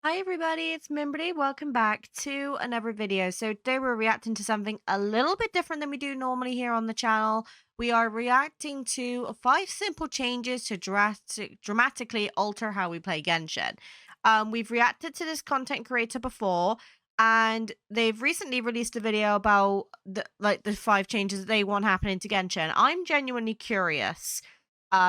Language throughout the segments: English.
Hi everybody, it's Mimberly. Welcome back to another video. So today we're reacting to something a little bit different than we do normally here on the channel. We are reacting to 5 simple changes to dramatically alter how we play Genshin. We've reacted to this content creator before, and they've recently released a video about the 5 changes that they want happening to Genshin. I'm genuinely curious.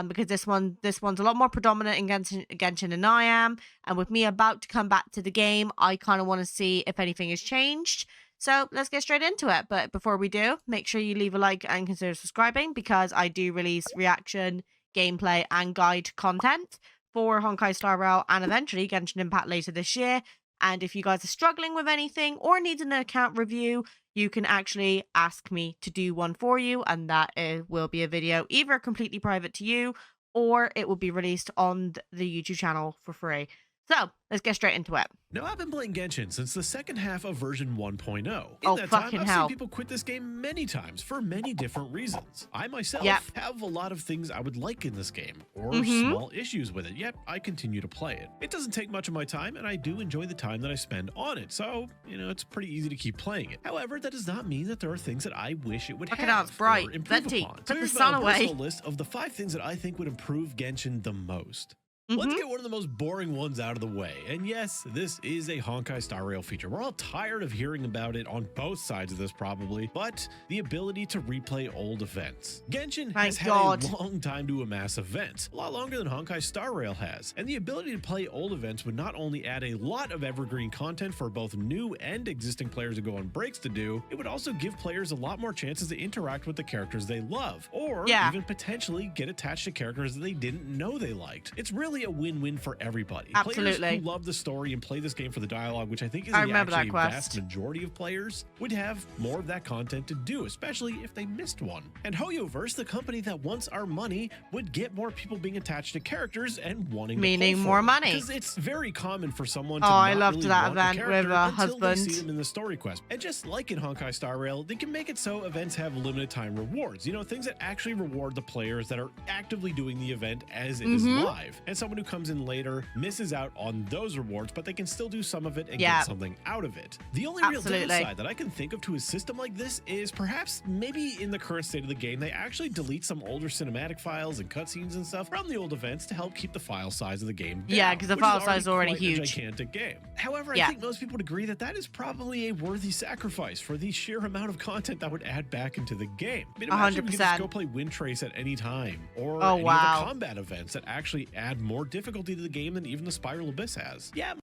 Because this one's a lot more predominant in Genshin than I am, and with me about to come back to the game, I kind of want to see if anything has changed. So let's get straight into it. But before we do, make sure you leave a like and consider subscribing because I do release reaction, gameplay, and guide content for Honkai Star Rail and eventually Genshin Impact later this year. And if you guys are struggling with anything or need an account review, you can actually ask me to do one for you, and that will be a video either completely private to you or it will be released on the YouTube channel for free. So let's get straight into it. Now, I've been playing Genshin since the second half of version 1.0. Oh, In that fucking time, I've hell. seen people quit this game many times for many different reasons. I myself Yep. have a lot of things I would like in this game, or Mhm. small issues with it, yet I continue to play it. It doesn't take much of my time, and I do enjoy the time that I spend on it, so, it's pretty easy to keep playing it. However, that does not mean that there are things that I wish it would Fucking have hell, it's bright. or improve Venti. upon. Put So the here's sun my away. personal list of the 5 things that I think would improve Genshin the most. Let's Mhm. get one of the most boring ones out of the way. And yes, this is a Honkai Star Rail feature. We're all tired of hearing about it on both sides of this probably, but the ability to replay old events. Genshin My has God. had a long time to amass events, a lot longer than Honkai Star Rail has. And the ability to play old events would not only add a lot of evergreen content for both new and existing players to go on breaks to do, it would also give players a lot more chances to interact with the characters they love, or Yeah. even potentially get attached to characters that they didn't know they liked. It's really a win-win for everybody. Absolutely. Players who love the story and play this game for the dialogue, which I think is I remember that actually a quest. vast majority of players, would have more of that content to do, especially if they missed one. And HoYoverse, the company that wants our money, would get more people being attached to characters and wanting Meaning to pull more for them. money. Because it's very common for someone to Oh, I not loved really that want a event character with, until husband. they see them in the story quest. And just like in Honkai Star Rail, they can make it so events have limited time rewards. Things that actually reward the players that are actively doing the event as it is live. And someone who comes in later misses out on those rewards, but they can still do some of it and Yeah. get something out of it. The only Absolutely. real downside that I can think of to a system like this is perhaps maybe in the current state of the game, they actually delete some older cinematic files and cutscenes and stuff from the old events to help keep the file size of the game down. Yeah, 'cause the which file size is already quite a huge. gigantic game. However, Yeah. I think most people would agree that that is probably a worthy sacrifice for the sheer amount of content that would add back into the game. I mean, imagine if you could just 100%. go play Wind Trace at any time, or Oh, any wow. of the combat events that actually add more difficulty to the game than even the Spiral Abyss has. Yeah,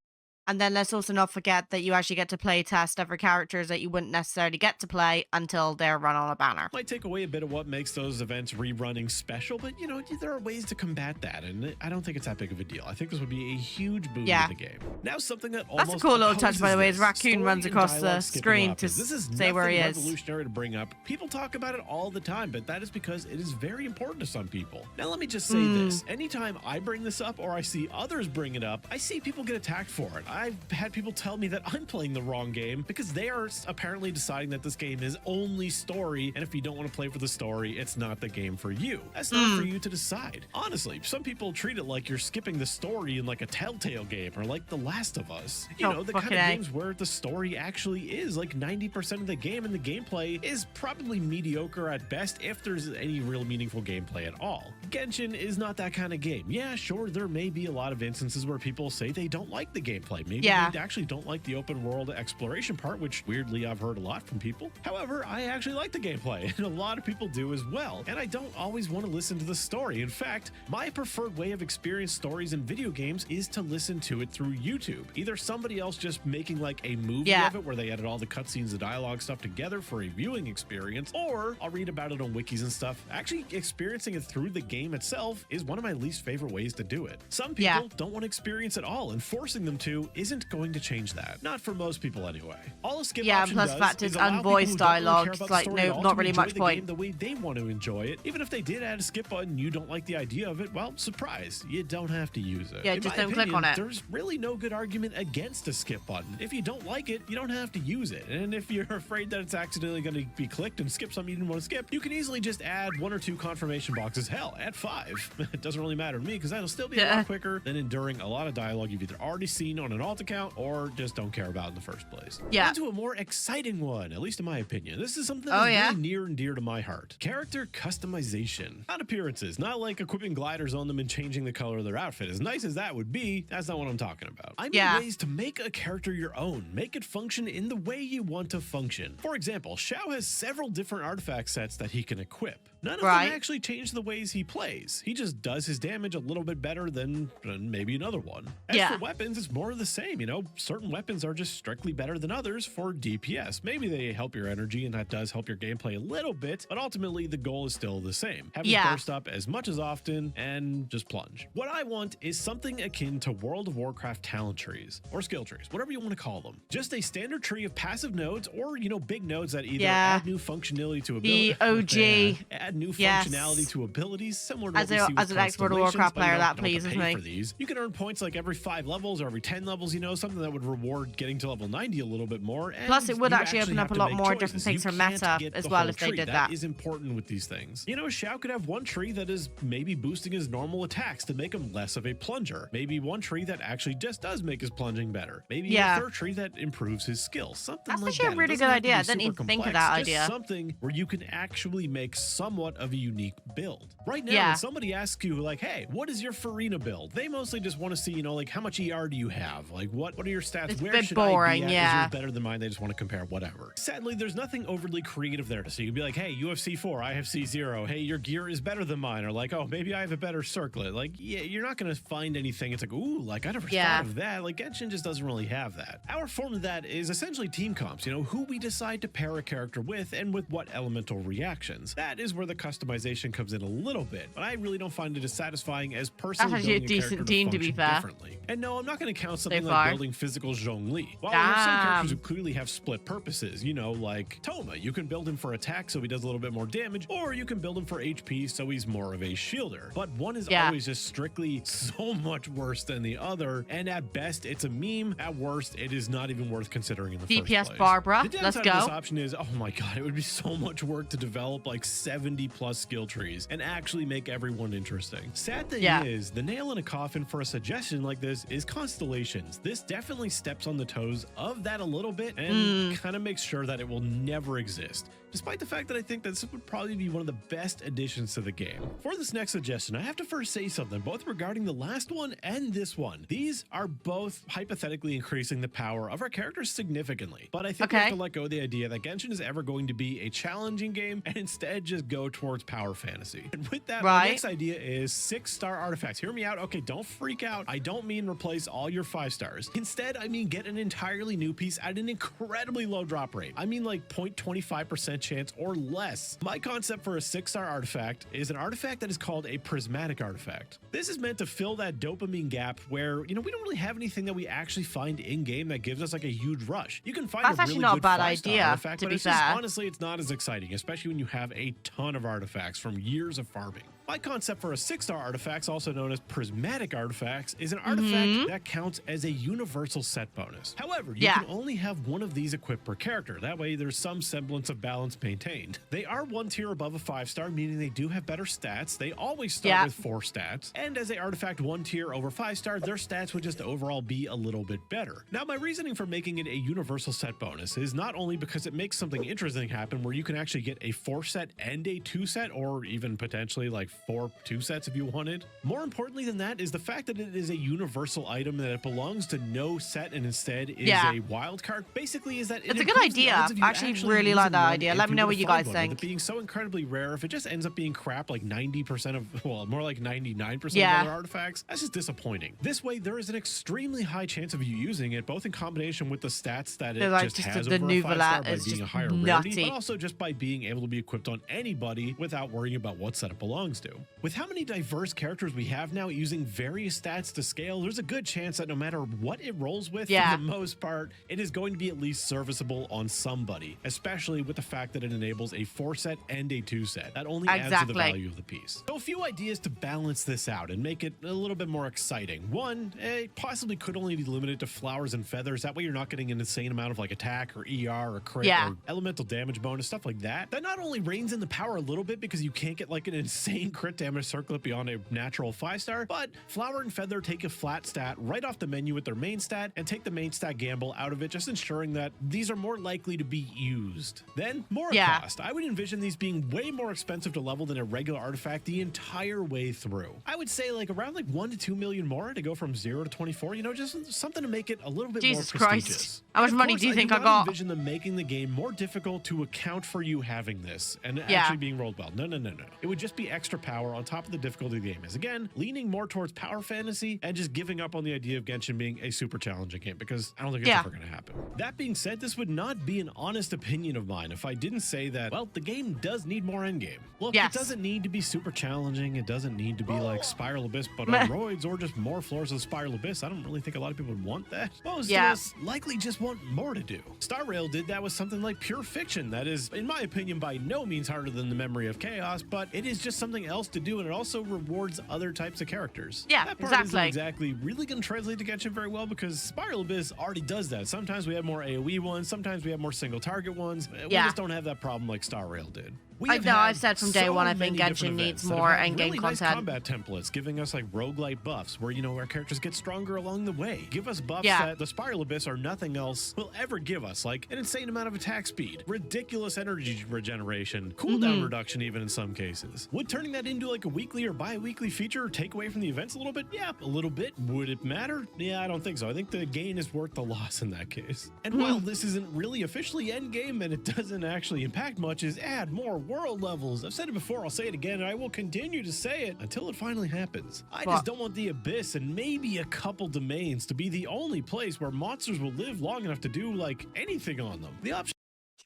And then let's also not forget that you actually get to play test other characters that you wouldn't necessarily get to play until they're run on a banner. might take away a bit of what makes those events rerunning special, but there are ways to combat that, and I don't think it's that big of a deal. I think this would be a huge boon Yeah. to the game. Now, something that That's a almost cool little touch, by the way, opposes is Raccoon story runs and across the dialogue skipping screen up to is this is say where he nothing is. revolutionary to bring up. People talk about it all the time, but that is because it is very important to some people. Now, let me just say this. Anytime I bring this up or I see others bring it up, I see people get attacked for it. I've had people tell me that I'm playing the wrong game because they are apparently deciding that this game is only story, and if you don't want to play for the story, it's not the game for you. That's not for you to decide. Honestly, some people treat it like you're skipping the story in like a Telltale game or like The Last of Us. Oh, The kind of fucking A. games where the story actually is like 90% of the game and the gameplay is probably mediocre at best if there's any real meaningful gameplay at all. Genshin is not that kind of game. Yeah, sure, there may be a lot of instances where people say they don't like the gameplay. Maybe Yeah. they actually don't like the open world exploration part, which weirdly I've heard a lot from people. However, I actually like the gameplay, and a lot of people do as well. And I don't always want to listen to the story. In fact, my preferred way of experiencing stories in video games is to listen to it through YouTube. Either somebody else just making like a movie of it where they edit all the cutscenes, the dialogue stuff together for a viewing experience, or I'll read about it on wikis and stuff. Actually experiencing it through the game itself is one of my least favorite ways to do it. Some people don't want to experience it all, and forcing them to isn't going to change that. Not for most people anyway. All a skip option plus does fact is it's allow people who unvoiced don't really care dialogue, about the like, story no, at all not to really enjoy much the point. game the way they want to enjoy it. Even if they did add a skip button, you don't like the idea of it, well, surprise, you don't have to use it. Yeah, In just my don't click opinion, on it. There's really no good argument against a skip button. If you don't like it, you don't have to use it. And if you're afraid that it's accidentally going to be clicked and skip something you didn't want to skip, you can easily just add 1 or 2 confirmation boxes. Hell, add 5. It doesn't really matter to me because that'll still be a lot quicker than enduring a lot of dialogue you've either already seen on an alt account or just don't care about in the first place. Yeah. On to a more exciting one, at least in my opinion. This is something Oh, that's yeah? really near and dear to my heart. Character customization. Not appearances, not like equipping gliders on them and changing the color of their outfit. As nice as that would be, that's not what I'm talking about. I mean Yeah. ways to make a character your own, make it function in the way you want to function. For example, Xiao has several different artifact sets that he can equip. None of Right. them actually change the ways he plays. He just does his damage a little bit better than maybe another one. As Yeah. for weapons, it's more of the same. You know, certain weapons are just strictly better than others for DPS. Maybe they help your energy, and that does help your gameplay a little bit, but ultimately the goal is still the same. Have it Yeah. burst up as much as often and just plunge. What I want is something akin to World of Warcraft talent trees or skill trees, whatever you want to call them. Just a standard tree of passive nodes or, you know, big nodes that either Yeah. add new functionality to The ability, OG. add new Yes. functionality to abilities, similar to As what we a- see with as an ex-World of constellations, Warcraft but you player, that don't have to pleases pay me. for these. You can earn points like every 5 levels or every 10 levels, you know, something that would reward getting to level 90 a little bit more. And Plus, it would you actually open have up a to lot make more choices. different things You for can't meta get as the well whole if they tree. did That that. is important with these things. You know, Xiao could have one tree that is maybe boosting his normal attacks to make him less of a plunger. Maybe one tree that actually just does make his plunging better. Maybe Yeah. a third tree that improves his skill. Something That's like actually a that. It really doesn't good have to idea. be I didn't super even think of complex, that just idea. something where you can actually make somewhat of a unique build. Right now, Yeah. when somebody asks you, like, hey, what is your Farina build? They mostly just want to see, you know, like, how much ER do you have? Like, what are your stats? It's a Where bit should boring, I be at? Is yeah. yours better than mine? They just want to compare whatever. Sadly, there's nothing overly creative there. So you can be like, hey, you have C4, I have C0. Hey, your gear is better than mine. Or like, oh, maybe I have a better circlet. Like, yeah, you're not going to find anything. It's like, ooh, like, I never Yeah. thought of that. Like, Genshin just doesn't really have that. Our form of that is essentially team comps, you know, who we decide to pair a character with and with what elemental reactions. That is where the customization comes in a little bit, but I really don't find it as satisfying as personally actually a building decent character team, to be function fair. differently. And no, I'm not going to count something far. like building physical Zhongli. While there are some characters who Damn. clearly have split purposes, you know, like Toma, you can build him for attack so he does a little bit more damage, or you can build him for HP so he's more of a shielder. But one is Yeah. always just strictly so much worse than the other, and at best it's a meme, at worst it is not even worth considering in the DPS first place. Barbara, The let's downside of this go. option is, oh my god, it would be so much work to develop like 70 plus skill trees and actually make everyone interesting. Sad thing Yeah. is, the nail in a coffin for a suggestion like this is constellations. This definitely steps on the toes of that a little bit and kind of makes sure that it will never exist. Despite the fact that I think this would probably be one of the best additions to the game. For this next suggestion, I have to first say something, both regarding the last one and this one. These are both hypothetically increasing the power of our characters significantly, but I think we have Okay. to let go of the idea that Genshin is ever going to be a challenging game and instead just go towards power fantasy. And with that, my Right. next idea is 6-star artifacts. Hear me out. Okay, don't freak out. I don't mean replace all your 5 stars. Instead, I mean get an entirely new piece at an incredibly low drop rate. I mean like 0.25% chance or less. My concept for a 6-star artifact is an artifact that is called a prismatic artifact. This is meant to fill that dopamine gap where, you know, we don't really have anything that we actually find in game that gives us like a huge rush. You can find That's a actually really not a good bad 5-star idea, artifact, to but be it's just, fair. honestly, it's not as exciting, especially when you have a ton of artifacts from years of farming. My concept for a 6-star artifacts, also known as prismatic artifacts, is an artifact that counts as a universal set bonus. However, you Yeah. can only have one of these equipped per character. That way there's some semblance of balance maintained. They are one tier above a 5-star, meaning they do have better stats. They always start Yeah. with 4 stats. And as a artifact one tier over 5-star, their stats would just overall be a little bit better. Now, my reasoning for making it a universal set bonus is not only because it makes something interesting happen where you can actually get a 4 set and a 2 set, or even potentially like 4 2 sets if you wanted. More importantly than that is the fact that it is a universal item, that it belongs to no set and instead is Yeah. a wild card. Basically is that it It's a good improves the idea. odds of you I actually really using like that one idea. if Let me you know were what to you find guys one. With think. it being so incredibly rare, if it just ends up being crap like 90% of, well, more like 99% Yeah. of other artifacts, that's just disappointing. This way, there is an extremely high chance of you using it, both in combination with the stats that it They're like just just has the over a new 5-star Valat by is being a just higher rarity, nutty. but also just by being able to be equipped on anybody without worrying about what set it belongs to. With how many diverse characters we have now using various stats to scale, there's a good chance that no matter what it rolls with, Yeah. for the most part, it is going to be at least serviceable on somebody, especially with the fact that it enables a 4 set and a 2 set. That only adds to the Exactly. value of the piece. So a few ideas to balance this out and make it a little bit more exciting. One, it possibly could only be limited to flowers and feathers. That way you're not getting an insane amount of like attack or ER or crit Yeah. or elemental damage bonus, stuff like that. That not only reins in the power a little bit because you can't get like an insane crit damage circle it beyond a natural 5-star, but Flower and Feather take a flat stat right off the menu with their main stat and take the main stat gamble out of it, just ensuring that these are more likely to be used. Then, more cost. I would envision these being way more expensive to level than a regular artifact the entire way through. I would say like around like 1 to 2 million more to go from 0 to 24, you know, just something to make it a little bit more prestigious. Christ. How much money do you think I got? I envision them making the game more difficult to account for you having this and actually being rolled well. No. It would just be extra power on top of the difficulty of the game. Is again, leaning more towards power fantasy and just giving up on the idea of Genshin being a super challenging game, because I don't think it's ever going to happen. That being said, this would not be an honest opinion of mine if I didn't say that, well, the game does need more endgame. Look, it doesn't need to be super challenging. It doesn't need to be like Spiral Abyss, but on roids, or just more floors of Spiral Abyss. I don't really think a lot of people would want that. Most of us likely just want more to do. Star Rail did that with something like Pure Fiction that is, in my opinion, by no means harder than the Memory of Chaos, but it is just something else to do, and it also rewards other types of characters. That part isn't exactly really going to translate to Genshin very well, because Spiral Abyss already does that. Sometimes we have more AoE ones, sometimes we have more single target ones. We just don't have that problem like Star Rail did. I've said from day one, I think Genshin needs more endgame really content. Nice combat templates, giving us like roguelite buffs where, you know, our characters get stronger along the way. Give us buffs that the Spiral Abyss or nothing else will ever give us, like an insane amount of attack speed, ridiculous energy regeneration, cooldown reduction even in some cases. Would turning that into like a weekly or bi-weekly feature take away from the events a little bit? Yeah, a little bit. Would it matter? Yeah, I don't think so. I think the gain is worth the loss in that case. And while this isn't really officially endgame and it doesn't actually impact much, is add more world levels. I've said it before, I'll say it again, and I will continue to say it until it finally happens. I just don't want the Abyss and maybe a couple domains to be the only place where monsters will live long enough to do like anything on them. The option.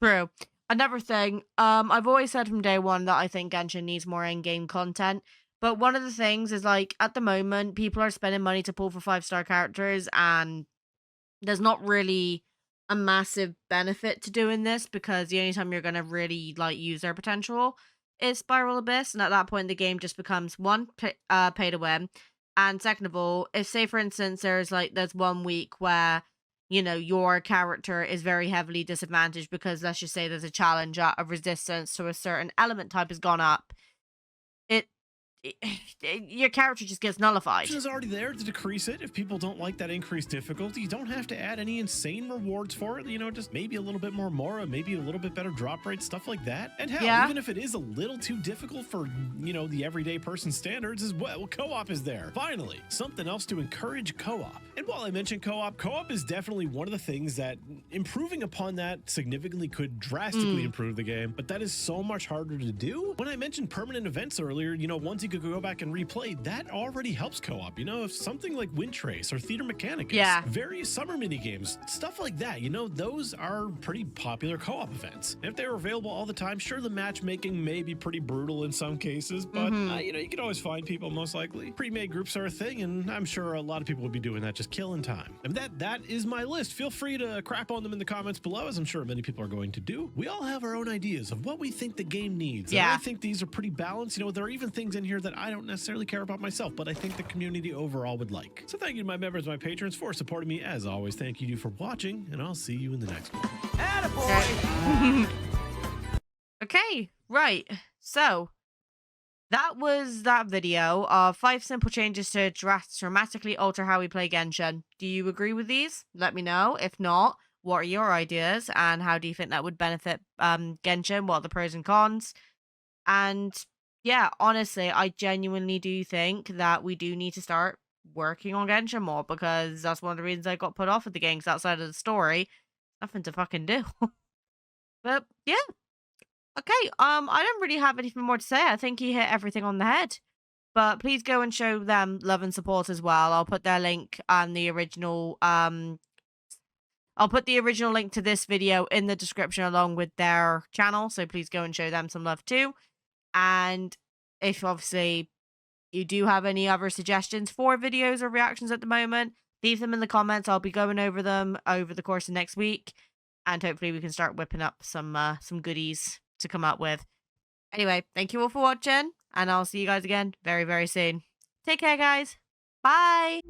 True. Another thing, I've always said from day one that I think Genshin needs more in-game content, but one of the things is like at the moment people are spending money to pull for 5-star characters, and there's not really a massive benefit to doing this, because the only time you're going to really like use their potential is Spiral Abyss, and at that point the game just becomes one, pay to win, and second of all, if say for instance there's 1 week where, you know, your character is very heavily disadvantaged because let's just say there's a challenge of resistance to a certain element type has gone up, your character just gets nullified. Is already there to decrease it. If people don't like that increased difficulty, you don't have to add any insane rewards for it. You know, just maybe a little bit more Mora, maybe a little bit better drop rate, stuff like that. And hell, even if it is a little too difficult for, you know, the everyday person standards as well, co-op is there. Finally, something else to encourage co-op. And while I mentioned co-op is definitely one of the things that improving upon that significantly could drastically improve the game, but that is so much harder to do. When I mentioned permanent events earlier, you know, once you could go back and replay, that already helps co-op. You know, if something like Wind Trace or Theater Mechanicus, various summer mini games, stuff like that, you know, those are pretty popular co-op events. And if they were available all the time, sure, the matchmaking may be pretty brutal in some cases, but you know, you can always find people. Most likely pre-made groups are a thing, and I'm sure a lot of people would be doing that, just killing time. And that is my list. Feel free to crap on them in the comments below, as I'm sure many people are going to do. We all have our own ideas of what we think the game needs, and I think these are pretty balanced. You know, there are even things in here that I don't necessarily care about myself, but I think the community overall would like. So thank you to my members, my patrons, for supporting me. As always, thank you for watching, and I'll see you in the next one. Attaboy! Okay, right. So that was that video of 5 simple changes to dramatically alter how we play Genshin. Do you agree with these? Let me know. If not, what are your ideas, and how do you think that would benefit Genshin? What are the pros and cons? And yeah, honestly, I genuinely do think that we do need to start working on Genshin more, because that's one of the reasons I got put off with the game, 'cause outside of the story, nothing to fucking do. But yeah. Okay, I don't really have anything more to say. I think he hit everything on the head. But please go and show them love and support as well. I'll put their link on the original I'll put the original link to this video in the description along with their channel, so please go and show them some love too. And if obviously you do have any other suggestions for videos or reactions at the moment, leave them in the comments. I'll be going over them over the course of next week, and hopefully we can start whipping up some goodies to come up with. Anyway, thank you all for watching, and I'll see you guys again very, very soon. Take care, guys. Bye.